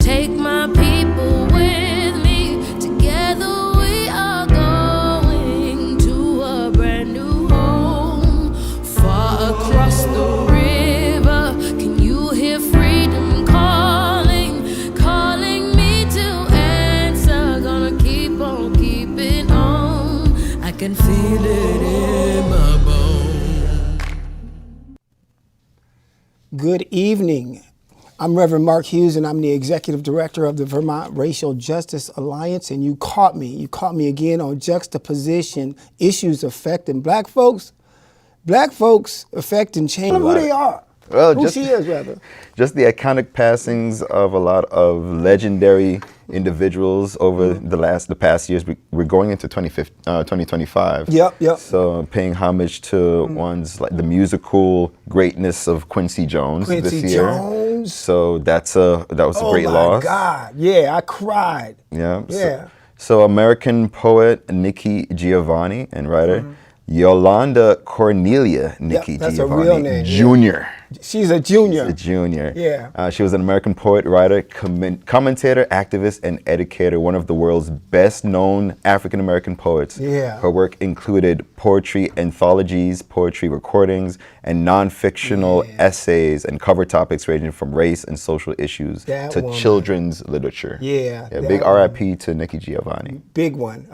take my people with me. Together we are going to a brand new home, far across the river. Can you hear freedom calling, calling me to answer? Gonna keep on keeping on. I can feel it in my bones. Good evening. I'm Reverend Mark Hughes, and I'm the Executive Director of the Vermont Racial Justice Alliance, and you caught me again on Juxtaposition, issues affecting black folks affecting change. Who they are. Well, who she is, rather. Just the iconic passings of a lot of legendary individuals over the past years. We're going into 2025. Yep. So paying homage to ones like the musical greatness of Quincy Jones this year. Jones. So that was a great loss. Oh my God! Yeah, I cried. Yeah. So American poet Nikki Giovanni and writer Yolanda Cornelia Nikki that's Giovanni a real name, Jr. She's a junior. She's a junior. Yeah. She was an American poet, writer, commentator, activist, and educator, one of the world's best-known African-American poets. Yeah. Her work included poetry anthologies, poetry recordings, and non-fictional essays and cover topics ranging from race and social issues to children's literature. Yeah. Big RIP to Nikki Giovanni. Big one.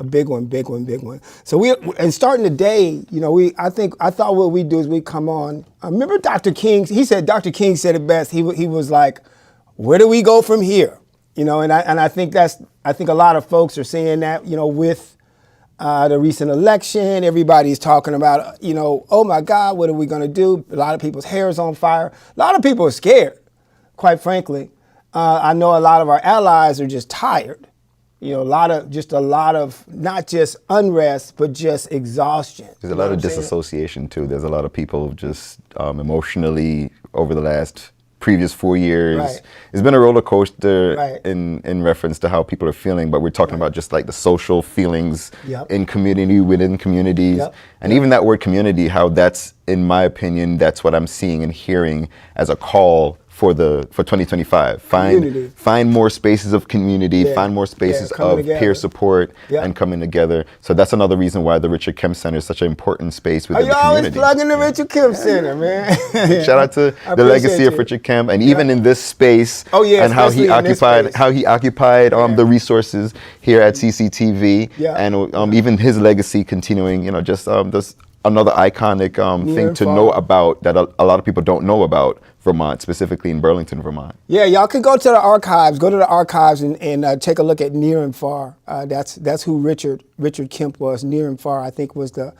So starting today, I thought what we do is we come on. Remember Dr. King? Dr. King said it best. He was like, "Where do we go from here?" And I think a lot of folks are saying that. With the recent election, everybody's talking about, oh my God, what are we going to do? A lot of people's hair is on fire. A lot of people are scared, quite frankly. I know a lot of our allies are just tired. A lot of not just unrest, but just exhaustion. There's a lot of disassociation too. There's a lot of people just emotionally over the previous 4 years. Right. It's been a roller coaster in reference to how people are feeling, but we're talking about just like the social feelings in community, within communities. And even that word community, how that's, in my opinion, that's what I'm seeing and hearing as a call for 2025. Find more spaces of community, find more spaces of peer support and coming together. So that's another reason why the Richard Kemp Center is such an important space within the community. You always plugging the Richard Kemp Center, man. Shout out to the legacy of Richard Kemp, and even in this space, and how he occupied the resources here at CCTV, and even his legacy continuing. Just this another iconic thing to know about that a lot of people don't know about Vermont, specifically in Burlington, Vermont. Yeah, y'all can go to the archives. Go to the archives and take a look at Near and Far. That's who Richard Kemp was. Near and Far, I think, was the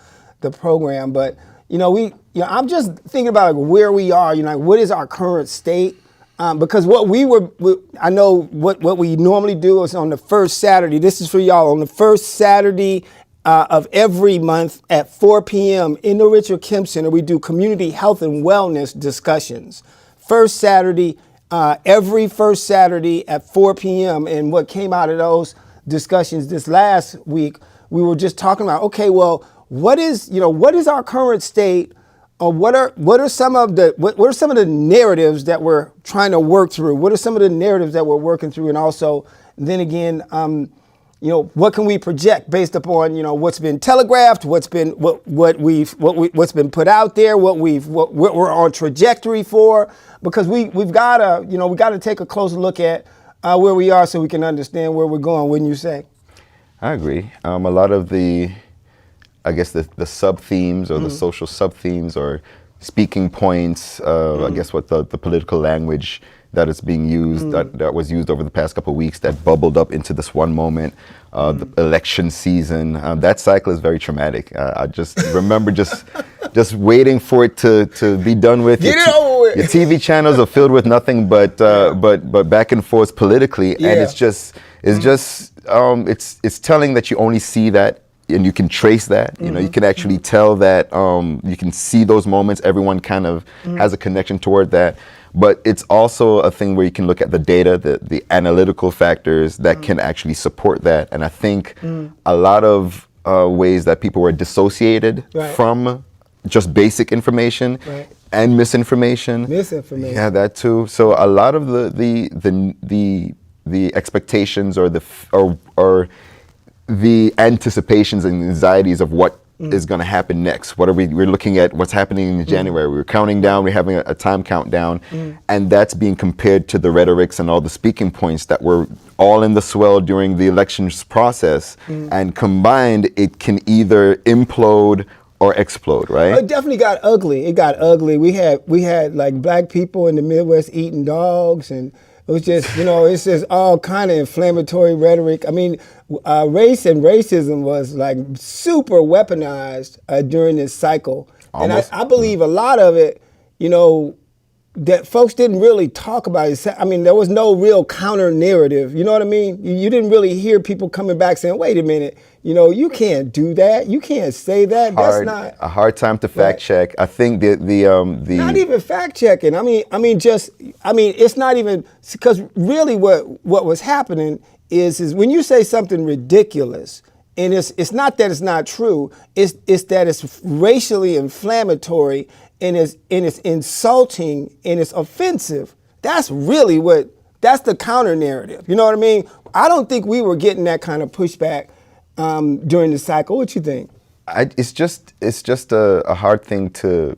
program. But I'm just thinking about where we are. What is our current state? Because I know what we normally do is on the first Saturday. This is for y'all on the first Saturday of every month at 4 p.m. in the Richard Kemp Center. We do community health and wellness discussions. First Saturday, every first Saturday at 4 p.m. And what came out of those discussions this last week, we were just talking about, okay, well, what is our current state? What are some of the narratives that we're trying to work through? What are some of the narratives that we're working through? And also, then again, what can we project based upon what's been telegraphed, what's been put out there, what we're on trajectory for? Because we've got to take a closer look at where we are so we can understand where we're going. Wouldn't you say? I agree. A lot of the sub themes or the social sub themes or speaking points. I guess what the political language that is being used, that was used over the past couple of weeks, that bubbled up into this one moment, the election season. That cycle is very traumatic. I just remember just waiting for it to be done with. Get it over with. Your TV channels are filled with nothing but back and forth politically, and it's telling that you only see that. And you can trace that, you can actually tell that, you can see those moments. Everyone kind of has a connection toward that. But it's also a thing where you can look at the data, the analytical factors that can actually support that. And I think a lot of ways that people were dissociated from just basic information and misinformation. Misinformation. Yeah, that too. So a lot of the expectations or the anticipations and anxieties of what is going to happen next. We're looking at what's happening in January. We're counting down. We're having a time countdown, and that's being compared to the rhetorics and all the speaking points that were all in the swell during the elections process. And combined, it can either implode or explode, right? It definitely got ugly. It got ugly. We had like black people in the Midwest eating dogs, and it was just, it's just all kind of inflammatory rhetoric. I mean, race and racism was like super weaponized during this cycle. Almost. And I believe a lot of it, that folks didn't really talk about it. I mean, there was no real counter narrative. You know what I mean? You didn't really hear people coming back saying, wait a minute, you can't do that. You can't say that. That's not a hard time to fact check. I think the not even fact checking. It's not even, because really what was happening is when you say something ridiculous, and it's not that it's not true, it's that it's racially inflammatory and it's insulting and it's offensive. That's really that's the counter narrative. You know what I mean? I don't think we were getting that kind of pushback during the cycle. What you think? It's just a hard thing to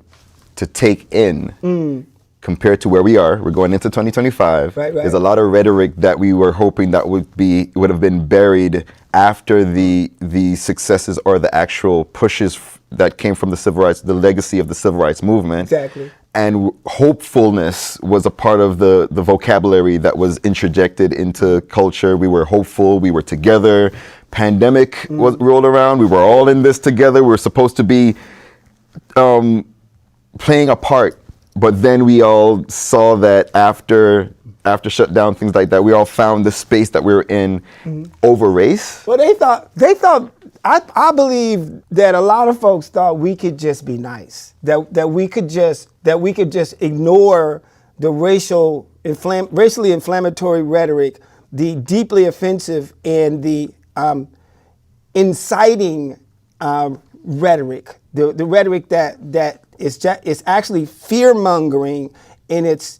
take in compared to where we are. We're going into 2025. Right. There's a lot of rhetoric that we were hoping that would have been buried after the successes or the actual pushes that came from the civil rights, the legacy of the civil rights movement. Exactly. And hopefulness was a part of the vocabulary that was interjected into culture. We were hopeful. We were together. Pandemic was rolled around. We were all in this together. We were supposed to be playing a part. But then we all saw that after shutdown, things like that, we all found the space that we were in over race. Well, they thought. I believe that a lot of folks thought we could just be nice. That we could just ignore the racially inflammatory rhetoric, the deeply offensive and the inciting rhetoric, the rhetoric that is actually fear mongering, and it's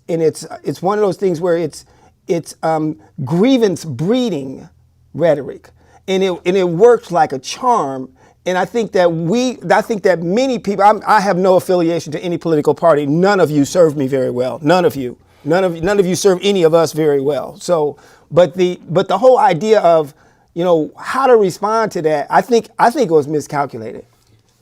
one of those things where it's grievance breeding rhetoric, and it works like a charm. And I think that many people. I have no affiliation to any political party. None of you serve me very well. None of you serve any of us very well. So, but the whole idea of how to respond to that, I think it was miscalculated.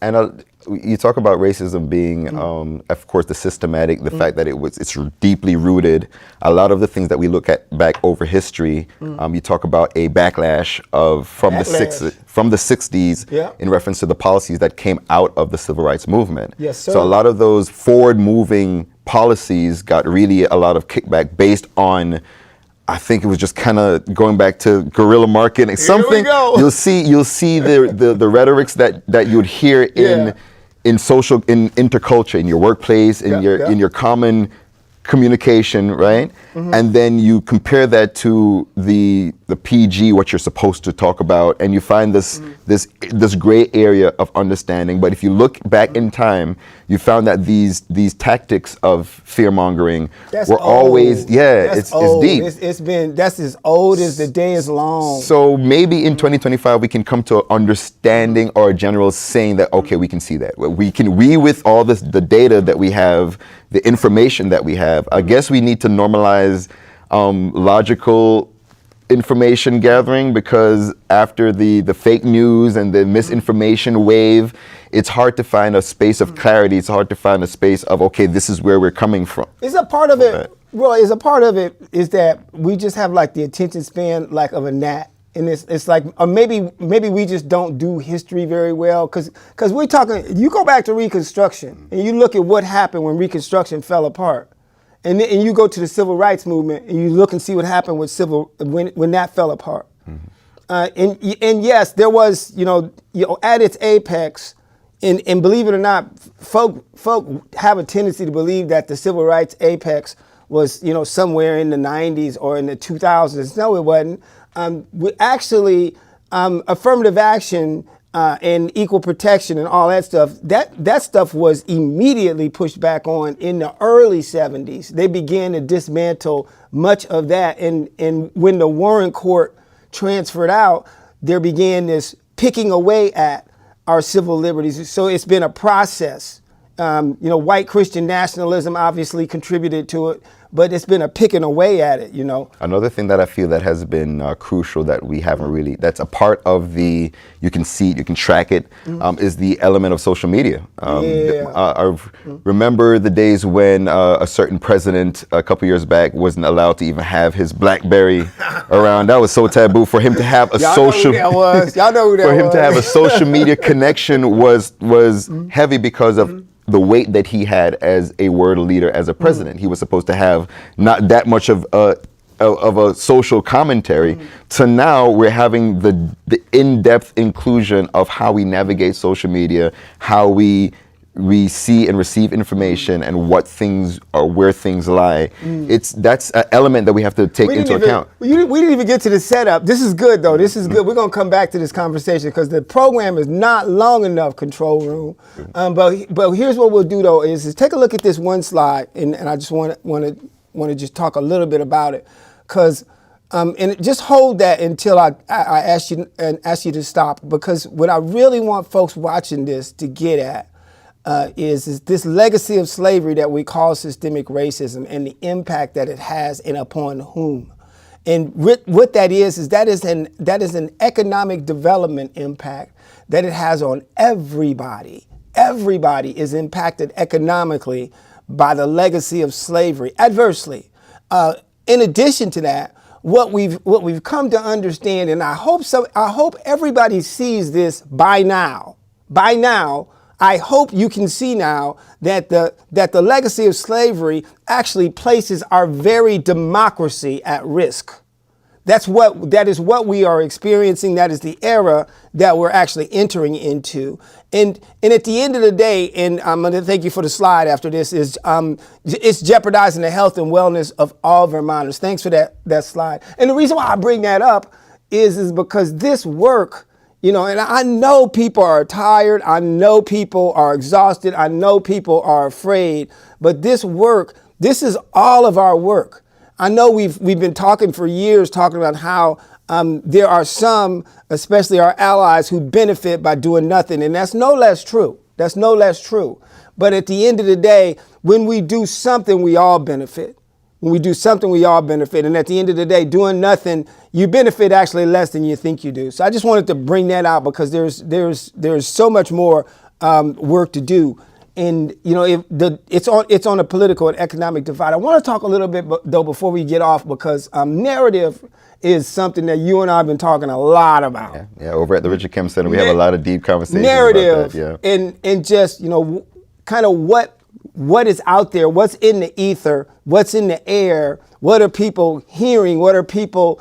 And you talk about racism being, of course, the systematic, the fact that it's deeply rooted. A lot of the things that we look at back over history, you talk about a backlash from the 60s in reference to the policies that came out of the civil rights movement. Yes, sir. So a lot of those forward-moving policies got really a lot of kickback based on, I think it was just kind of going back to guerrilla marketing. Something you'll see the rhetorics that you would hear in social, in interculture, in your workplace, in your common communication, right? And then you compare that to the PG, what you're supposed to talk about, and you find this gray area of understanding. But if you look back in time, you found that these tactics of fear mongering were always it's deep. That's as old as the day is long. So maybe in 2025 we can come to an understanding or a general saying that okay, we can see that we with all the data that we have, the information that we have. I guess we need to normalize logical information gathering, because after the fake news and the misinformation wave, it's hard to find a space of clarity. It's hard to find a space of, okay, this is where we're coming from. Is a part of it, Roy, is that we just have like the attention span like of a gnat. And it's like, or maybe we just don't do history very well, because we're talking, you go back to Reconstruction and you look at what happened when Reconstruction fell apart. And you go to the civil rights movement and you look and see what happened with when that fell apart. And yes, there was, at its apex, and believe it or not, folk have a tendency to believe that the civil rights apex was, somewhere in the 90s or in the 2000s. No, it wasn't. We actually, affirmative action and equal protection and all that stuff, that stuff was immediately pushed back on in the early 70s. They began to dismantle much of that. And when the Warren Court transferred out, there began this picking away at our civil liberties. So it's been a process. White Christian nationalism obviously contributed to it, but it's been a picking away at it, Another thing that I feel that has been crucial that we haven't really, that's a part of you can see it, you can track it, is the element of social media. I remember the days when a certain president a couple years back wasn't allowed to even have his BlackBerry around. That was so taboo. For him to have a Y'all know who that was. For him to have a social media connection was heavy because of the weight that he had as a world leader, as a president. He was supposed to have not that much of a social commentary, to now we're having the in-depth inclusion of how we navigate social media, how we see and receive information, and what things are, where things lie. That's an element that we have to take into account. We didn't even get to the setup. This is good, though. This is good. We're going to come back to this conversation because the program is not long enough, Control Room. But here's what we'll do, though, is take a look at this one slide, and I just want to just talk a little bit about it, because and just hold that until I ask you to stop, because what I really want folks watching this to get at is this legacy of slavery that we call systemic racism, and the impact that it has and upon whom. And what that is that is an economic development impact that it has on everybody. Everybody is impacted economically by the legacy of slavery adversely. In addition to that, what we've come to understand, and I hope everybody sees this by now. By now, I hope you can see now that the legacy of slavery actually places our very democracy at risk. That is what we are experiencing. That is the era that we're actually entering into. And at the end of the day, and I'm going to thank you for the slide after this, is it's jeopardizing the health and wellness of all Vermonters. Thanks for that slide. And the reason why I bring that up is because this work, and I know people are tired. I know people are exhausted. I know people are afraid. But this work, this is all of our work. I know we've been talking for years, talking about how there are some, especially our allies, who benefit by doing nothing. And that's no less true. That's no less true. But at the end of the day, when we do something, we all benefit. When we do something, we all benefit. And at the end of the day, doing nothing, you benefit actually less than you think you do. So I just wanted to bring that out because there's so much more work to do. And, it's on a political and economic divide. I want to talk a little bit, though, before we get off, because narrative is something that you and I have been talking a lot about. Yeah, over at the Richard Kim Center, we have a lot of deep conversations narrative about that. Yeah. And just, kind of what is out there, what's in the ether, what's in the air, what are people hearing, what are people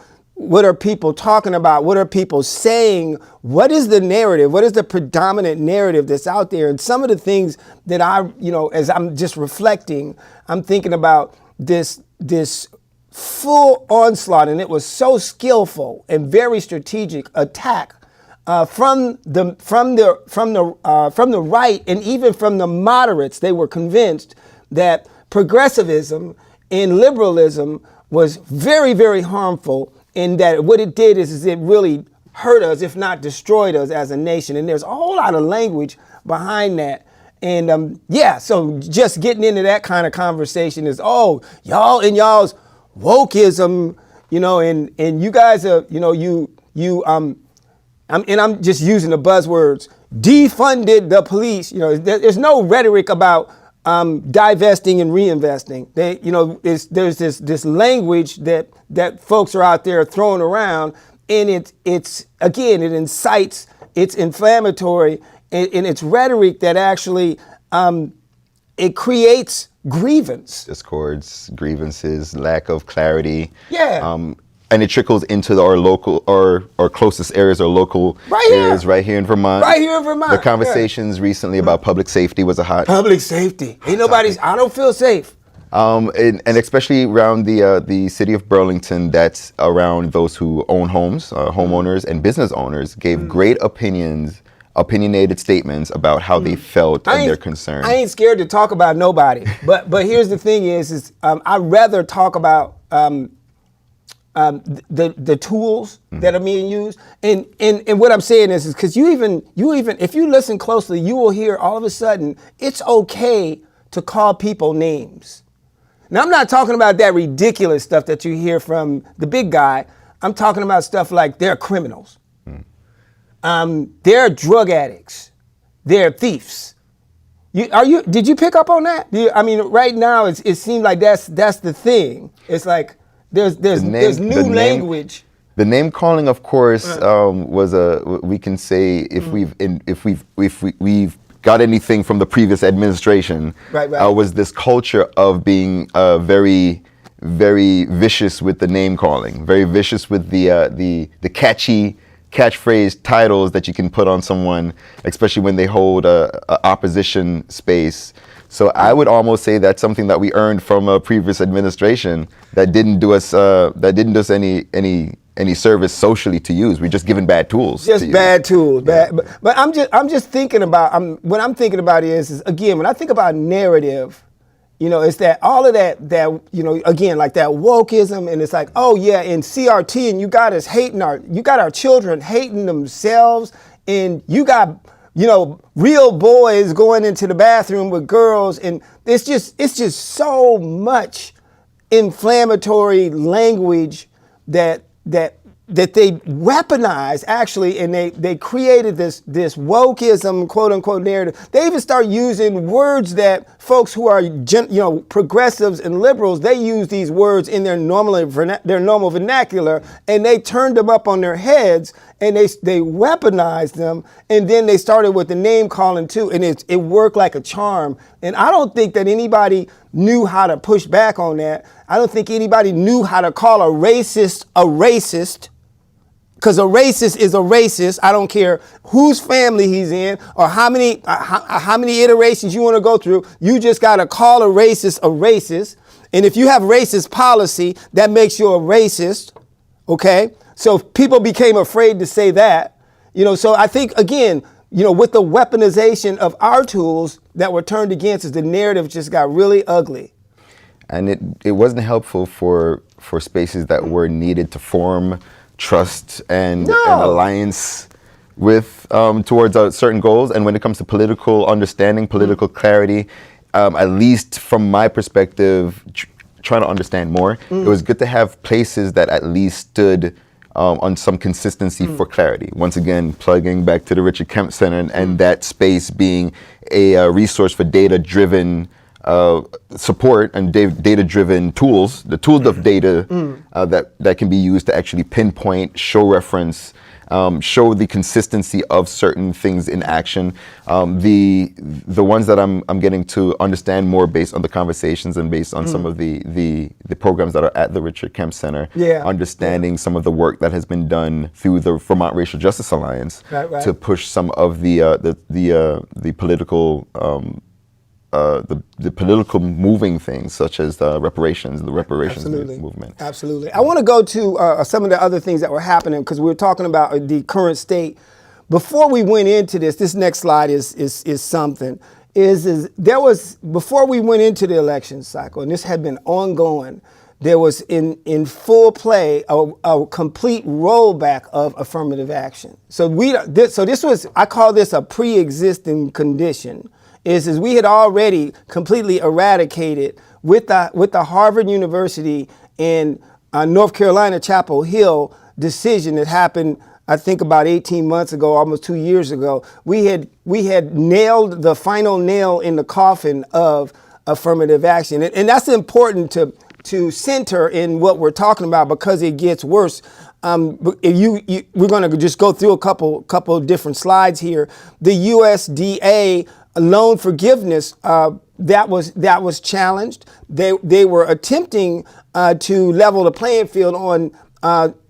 talking about, what are people saying, what is the narrative, what is the predominant narrative that's out there. And some of the things that as I'm just reflecting, I'm thinking about this full onslaught, and it was so skillful and very strategic attack from the right, and even from the moderates. They were convinced that progressivism and liberalism was very, very harmful, and that what it did is it really hurt us, if not destroyed us as a nation. And there's a whole lot of language behind that. And so just getting into that kind of conversation is, y'all and y'all's wokeism, and you guys are, I'm just using the buzzwords, defunded the police. There's no rhetoric about divesting and reinvesting. There's this language that folks are out there throwing around, and it incites, it's inflammatory, and it's rhetoric that actually it creates grievance, discords, grievances, lack of clarity. Yeah. And it trickles into our local or closest areas or local areas right here in Vermont. Right here in Vermont. The conversations recently about public safety was a hot. Public safety. Ain't nobody's. I don't feel safe. And especially around the city of Burlington, that's around those who own homes, homeowners and business owners gave great opinions opinionated statements about how they felt and their concerns. I ain't scared to talk about nobody, but here's the thing: I'd rather talk about the tools that are being used, and what I'm saying is because you even if you listen closely, you will hear all of a sudden it's okay to call people names. Now, I'm not talking about that ridiculous stuff that you hear from the big guy. I'm talking about stuff like they're criminals. They're drug addicts. They're thieves. Did you pick up on that? I mean, right now it seems like that's the thing. It's like there's new language. The name calling, of course, we can say if we've got anything from the previous administration, was this culture of being very, very vicious with the name calling, very vicious with the catchy catchphrase titles that you can put on someone, especially when they hold a opposition space. So I would almost say that's something that we earned from a previous administration that didn't do us any service socially to use. We're just given bad tools. Just bad tools. Yeah. But I'm just thinking about what I'm thinking about is again, when I think about narrative, it's that all of that again, like that wokeism, and it's like, oh yeah, in CRT, and you got our children hating themselves, and you got real boys going into the bathroom with girls, and it's just so much inflammatory language that they weaponized actually, and they created this wokeism, quote unquote, narrative. They even start using words that folks who are progressives and liberals, they use these words in their normal vernacular, and they turned them up on their heads, and they weaponized them, and then they started with the name calling too, and it worked like a charm. And I don't think that anybody knew how to push back on that. I don't think anybody knew how to call a racist, because a racist is a racist. I don't care whose family he's in or how many iterations you want to go through. You just got to call a racist. And if you have racist policy, that makes you a racist. Okay? So people became afraid to say that. So I think, again, with the weaponization of our tools that were turned against us, the narrative just got really ugly. And it wasn't helpful for spaces that were needed to form trust and alliance with towards certain goals. And when it comes to political understanding, political clarity, at least from my perspective, trying to understand more, it was good to have places that at least stood on some consistency for clarity. Once again, plugging back to the Richard Kemp Center and that space being a resource for data-driven support and data-driven tools, the tools of data that can be used to actually pinpoint, show reference, show the consistency of certain things in action. The ones that I'm getting to understand more based on the conversations and based on some of the programs that are at the Richard Kemp Center, understanding some of the work that has been done through the Vermont Racial Justice Alliance to push some of the political the political moving things, such as the reparations movement. Absolutely. I want to go to some of the other things that were happening, because we were talking about the current state. Before we went into this next slide is something. There was, before we went into the election cycle, and this had been ongoing, there was in full play a complete rollback of affirmative action. So this was, I call this a pre-existing condition. Is we had already completely eradicated with the Harvard University in North Carolina, Chapel Hill decision that happened, I think about 18 months ago, almost 2 years ago. We had nailed the final nail in the coffin of affirmative action, and that's important to center in what we're talking about, because it gets worse. We're going to just go through a couple different slides here. The USDA loan forgiveness, that was challenged. They were attempting to level the playing field on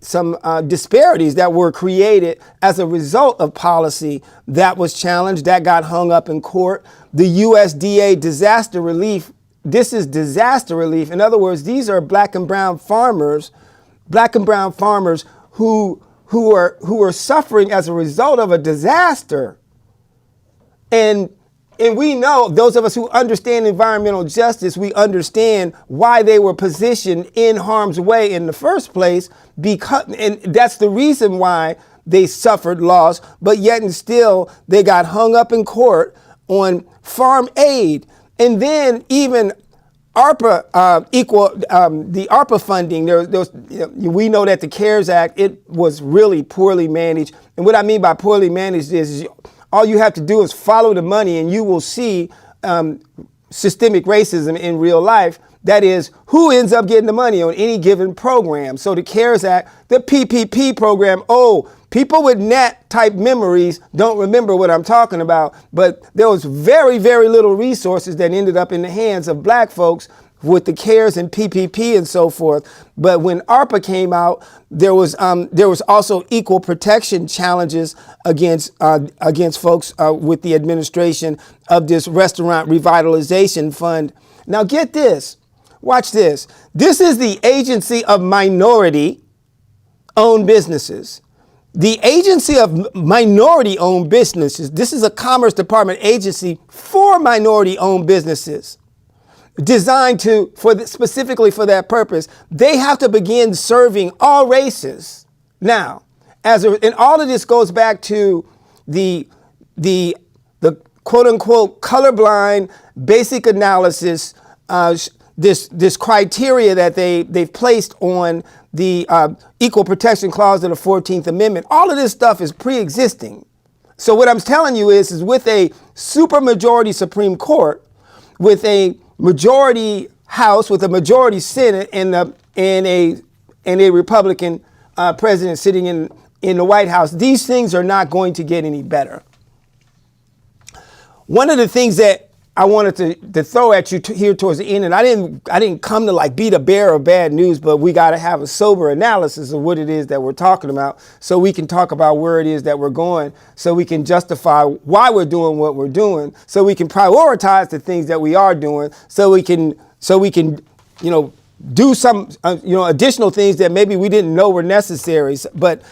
some disparities that were created as a result of policy that was challenged, that got hung up in court. The USDA disaster relief, this is disaster relief. In other words, these are black and brown farmers who are suffering as a result of a disaster. And we know, those of us who understand environmental justice, we understand why they were positioned in harm's way in the first place, and that's the reason why they suffered loss, but yet and still they got hung up in court on farm aid. And then even ARPA, the ARPA funding, we know that the CARES Act, it was really poorly managed. And what I mean by poorly managed is all you have to do is follow the money and you will see systemic racism in real life. That is, who ends up getting the money on any given program. So the CARES Act, the PPP program, people with NAT type memories don't remember what I'm talking about, but there was very, very little resources that ended up in the hands of black folks with the CARES and PPP and so forth. But when ARPA came out, there was also equal protection challenges against folks with the administration of this restaurant revitalization fund. Now get this, watch this. This is the Agency of Minority-Owned Businesses. The Agency of Minority-Owned Businesses, this is a Commerce Department agency for minority-owned businesses, designed specifically for that purpose. They have to begin serving all races. Now, and all of this goes back to the quote unquote colorblind basic analysis, this criteria that they've placed on the Equal Protection Clause of the 14th Amendment. All of this stuff is pre-existing. So what I'm telling you is with a supermajority Supreme Court, with a majority House, with a majority Senate, and a Republican president sitting in the White House, these things are not going to get any better. One of the things that I wanted to throw at you here towards the end, and I didn't come to like be the bearer of bad news, but we got to have a sober analysis of what it is that we're talking about, so we can talk about where it is that we're going, so we can justify why we're doing what we're doing, so we can prioritize the things that we are doing, so we can do some additional things that maybe we didn't know were necessary. But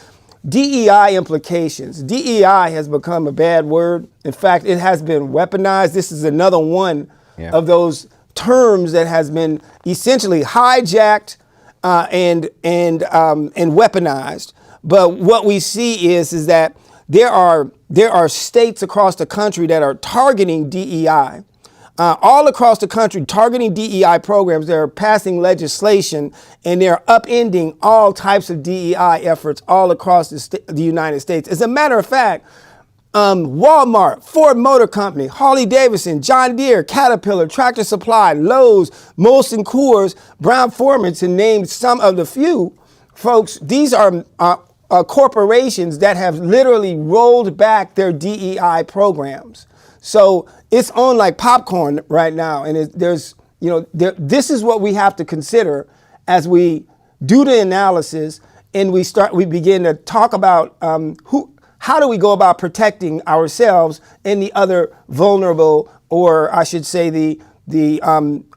DEI implications. DEI has become a bad word. In fact, it has been weaponized. This is another one of those terms that has been essentially hijacked and weaponized. But what we see is that there are states across the country that are targeting DEI. All across the country, targeting DEI programs. They're passing legislation and they're upending all types of DEI efforts all across the United States. As a matter of fact, Walmart, Ford Motor Company, Harley-Davidson, John Deere, Caterpillar, Tractor Supply, Lowe's, Molson Coors, Brown-Forman, to name some of the few, folks, these are corporations that have literally rolled back their DEI programs. So it's on like popcorn right now, and this is what we have to consider as we do the analysis and we begin to talk about how do we go about protecting ourselves and the other vulnerable, or I should say the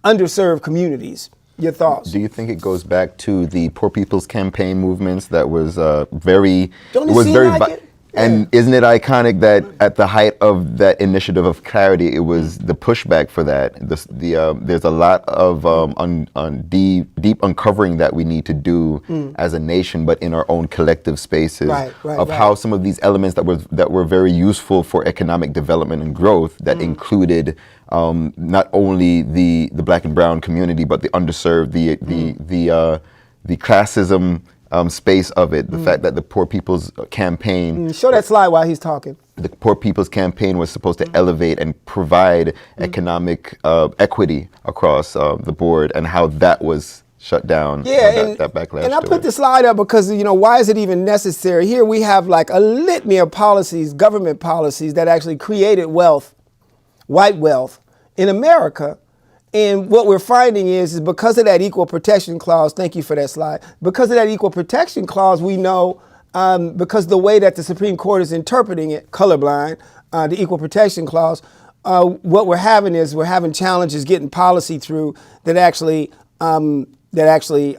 underserved communities. Your thoughts? Do you think it goes back to the Poor People's Campaign movements that was very? Don't it seem like it? And isn't it iconic that at the height of that initiative of clarity, it was the pushback for that? There's a lot of deep uncovering that we need to do as a nation, but in our own collective spaces, how some of these elements that were very useful for economic development and growth that included not only the Black and brown community, but the underserved, the classism. Space of it, the fact that the Poor People's Campaign... Show that slide while he's talking. The Poor People's Campaign was supposed to elevate and provide economic equity across the board, and how that was shut down. That backlash. And I put the slide up because, why is it even necessary? Here we have like a litany of policies, government policies, that actually created wealth, white wealth, in America. And what we're finding is because of that Equal Protection Clause, thank you for that slide, because of that Equal Protection Clause, we know, because the way that the Supreme Court is interpreting it, colorblind, the Equal Protection Clause, what we're having is we're having challenges getting policy through that actually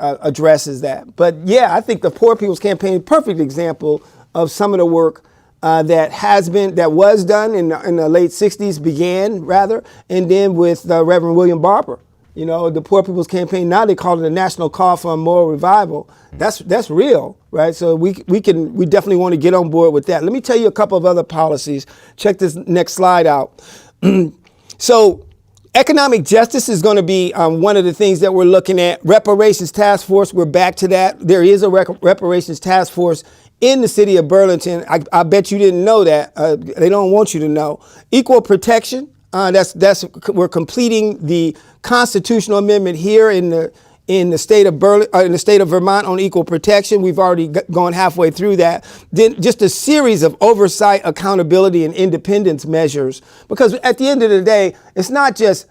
addresses that. But yeah, I think the Poor People's Campaign, perfect example of some of the work that was done in the late 60s, and then with Reverend William Barber. The Poor People's Campaign, now they call it a National Call for a Moral Revival. That's real, right? So we definitely want to get on board with that. Let me tell you a couple of other policies. Check this next slide out. So economic justice is going to be one of the things that we're looking at. Reparations Task Force, we're back to that. There is a Reparations Task Force in the city of Burlington. I bet you didn't know that. They don't want you to know. Equal protection. We're completing the constitutional amendment here in the state of Vermont on equal protection. We've already gone halfway through that. Then just a series of oversight, accountability, and independence measures. Because at the end of the day, it's not just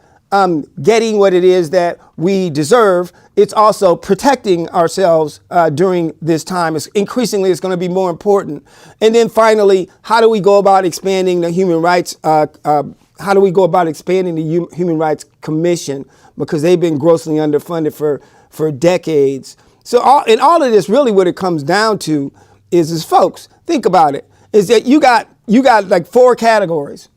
getting what it is that we deserve. It's also protecting ourselves during this time. Increasingly, it's going to be more important. And then finally, how do we go about expanding the human rights? How do we go about expanding the Human Rights Commission? Because they've been grossly underfunded for decades. So all of this, really what it comes down to is folks, think about it, is that you got like four categories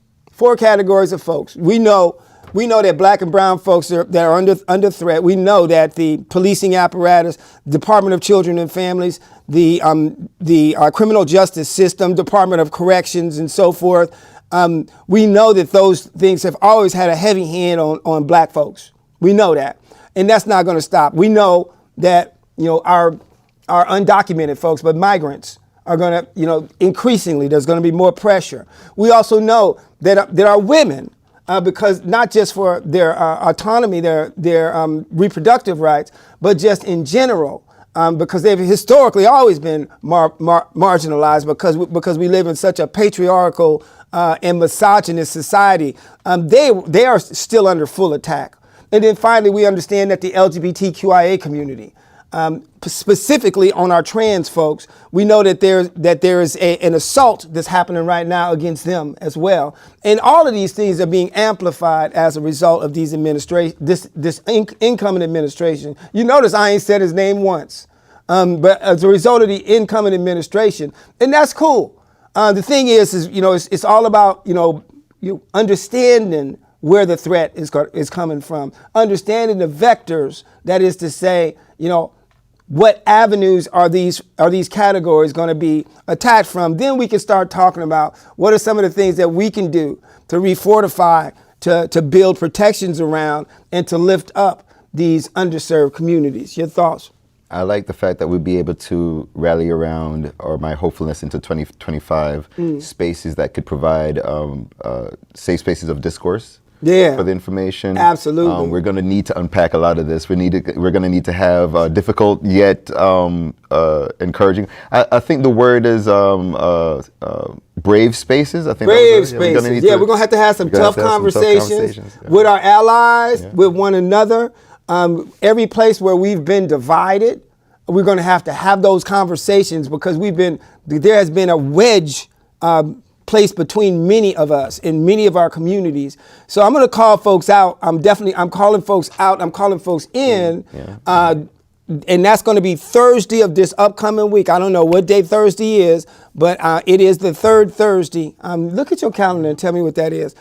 of folks. We know that Black and brown folks that are under threat. We know that the policing apparatus, Department of Children and Families, the criminal justice system, Department of Corrections, and so forth. We know that those things have always had a heavy hand on Black folks. We know that, and that's not going to stop. We know that our undocumented folks, but migrants, are going to increasingly there's going to be more pressure. We also know that our women, because not just for their autonomy, their reproductive rights, but just in general. Because they've historically always been marginalized because we live in such a patriarchal and misogynist society. They are still under full attack. And then finally, we understand that the LGBTQIA community, specifically on our trans folks, we know that there is an assault that's happening right now against them as well. And all of these things are being amplified as a result of these this incoming administration. You notice I ain't said his name once, but as a result of the incoming administration, and that's cool. The thing is it's all about you understanding where the threat is coming from, understanding the vectors. That is to say, what avenues are these categories going to be attacked from? Then we can start talking about what are some of the things that we can do to refortify, to build protections around, and to lift up these underserved communities. Your thoughts? I like the fact that we'll be able to rally around, or my hopefulness into 2025, spaces that could provide safe spaces of discourse. For the information. Absolutely. We're going to need to unpack a lot of this. We're going to need to have difficult yet encouraging. I think the word is brave spaces. I think brave spaces. We're going to have some tough conversations with our allies, with one another. Every place where we've been divided, we're going to have those conversations because there has been a wedge placed between many of us in many of our communities. So I'm going to call folks out. I'm calling folks out. I'm calling folks in. And that's going to be Thursday of this upcoming week. I don't know what day Thursday is, but it is the third Thursday. Look at your calendar and tell me what that is.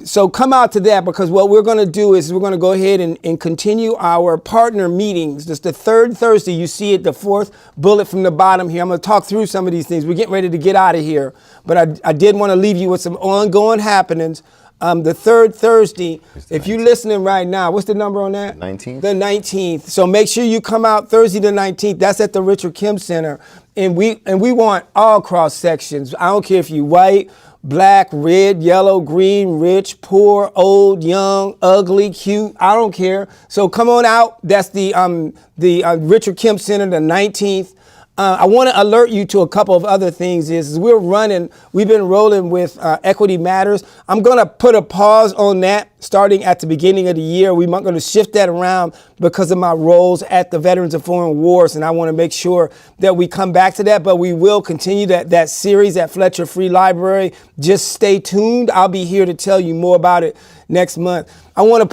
So come out to that, because what we're going to do is we're going to go ahead and continue our partner meetings. This is the third Thursday. You see it, the fourth bullet from the bottom here. I'm going to talk through some of these things. We're getting ready to get out of here, but I did want to leave you with some ongoing happenings. The third Thursday, if you're listening right now, what's the number on that? 19th. The 19th. So make sure you come out Thursday the 19th. That's at the Richard Kim Center. And we want all cross sections. I don't care if you white, black, red, yellow, green, rich, poor, old, young, ugly, cute. I don't care. So come on out. That's the Richard Kim Center, the 19th. I want to alert you to a couple of other things. We've been rolling with Equity Matters. I'm going to put a pause on that starting at the beginning of the year. We're going to shift that around because of my roles at the Veterans of Foreign Wars, and I want to make sure that we come back to that, but we will continue that series at Fletcher Free Library. Just stay tuned. I'll be here to tell you more about it next month. I want to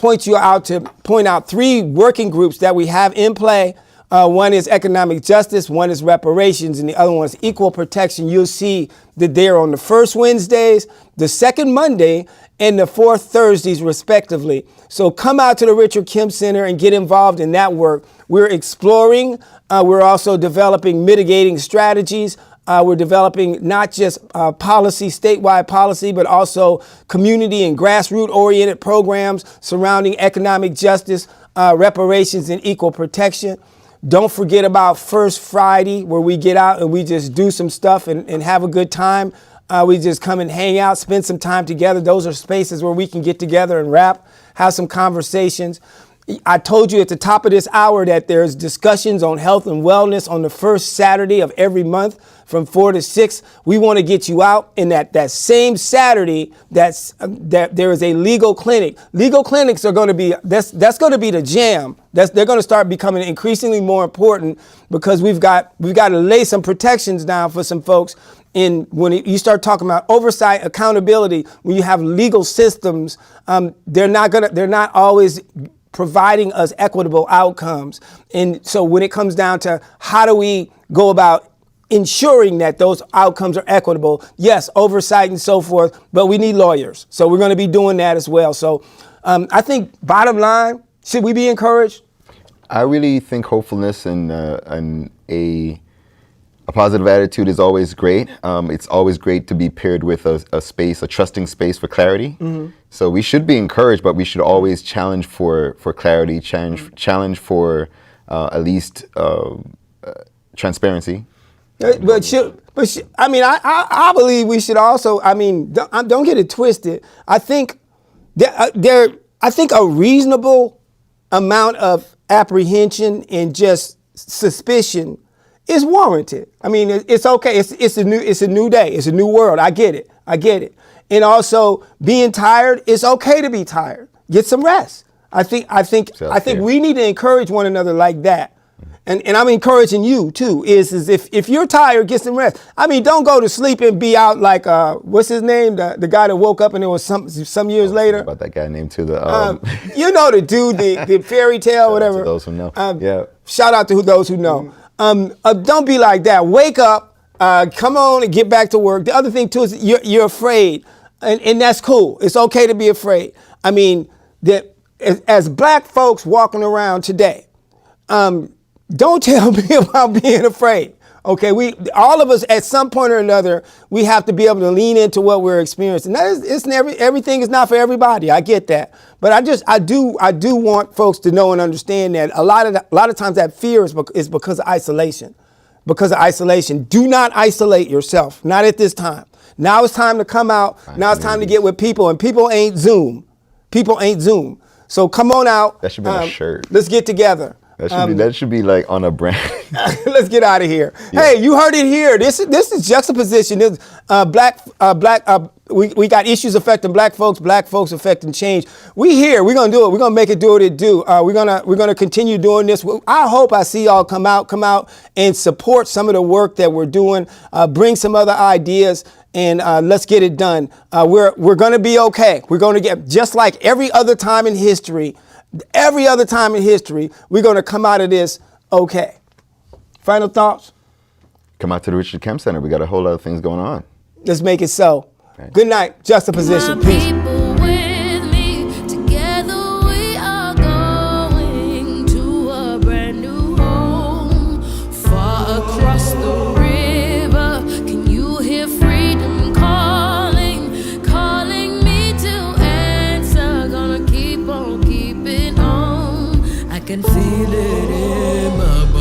point out 3 working groups that we have in play One is economic justice, one is reparations, and the other one is equal protection. You'll see that they're on the first Wednesdays, the second Monday, and the fourth Thursdays, respectively. So come out to the Richard Kemp Center and get involved in that work. We're exploring. We're also developing mitigating strategies. We're developing not just policy, statewide policy, but also community and grassroots-oriented programs surrounding economic justice, reparations, and equal protection. Don't forget about First Friday, where we get out and we just do some stuff and have a good time. We just come and hang out, spend some time together. Those are spaces where we can get together and rap, have some conversations. I told you at the top of this hour that there's discussions on health and wellness on the first Saturday of every month from 4 to 6. We want to get you out. And that same Saturday, that there is a legal clinic. Legal clinics are going to be, that's going to be the jam. They're going to start becoming increasingly more important because we've got to lay some protections down for some folks. And when you start talking about oversight, accountability, when you have legal systems, they're not always providing us equitable outcomes. And so when it comes down to how do we go about ensuring that those outcomes are equitable, yes, oversight and so forth, but we need lawyers. So we're going to be doing that as well. So I think bottom line, should we be encouraged? I really think hopefulness and a positive attitude is always great. It's always great to be paired with a trusting space for clarity. Mm-hmm. So we should be encouraged, but we should always challenge for clarity, challenge for at least transparency. I believe we should also. I mean, don't get it twisted. I think a reasonable amount of apprehension and just suspicion is warranted. I mean, it's okay. It's a new day. It's a new world. I get it. And also, being tired, it's okay to be tired. Get some rest. I think we need to encourage one another like that. And I'm encouraging you too, is if you're tired, get some rest. I mean, don't go to sleep and be out like, what's his name? The guy that woke up and it was some years later. About that guy named too, the you know, the dude, the fairy tale, whatever. To those who know. Yeah. Shout out to those who know. Don't be like that. Wake up, come on and get back to work. The other thing too is you're afraid, and that's cool. It's okay to be afraid. I mean, that as black folks walking around today, don't tell me about being afraid. Okay, all of us at some point or another, we have to be able to lean into what we're experiencing. Everything is not for everybody. I get that, but I do want folks to know and understand that a lot of times that fear is because of isolation. Because of isolation, do not isolate yourself. Not at this time. Now it's time to come out. Now it's time to get with people, and people ain't Zoom. So come on out. That should be a shirt. Let's get together. That should be like on a brand. Let's get out of here. Yeah. Hey, you heard it here. This is Juxtaposition. This we got issues affecting black folks affecting change. We here. We're gonna do it. We're gonna make it do what it do. We're gonna continue doing this. I hope I see y'all come out and support some of the work that we're doing. Bring some other ideas. And let's get it done. We're gonna be okay. We're gonna get, just like every other time in history, we're going to come out of this okay. Final thoughts? Come out to the Richard Kemp Center. We got a whole lot of things going on. Let's make it so. Okay. Good night. Juxtaposition. Peace. Can feel it in my bones.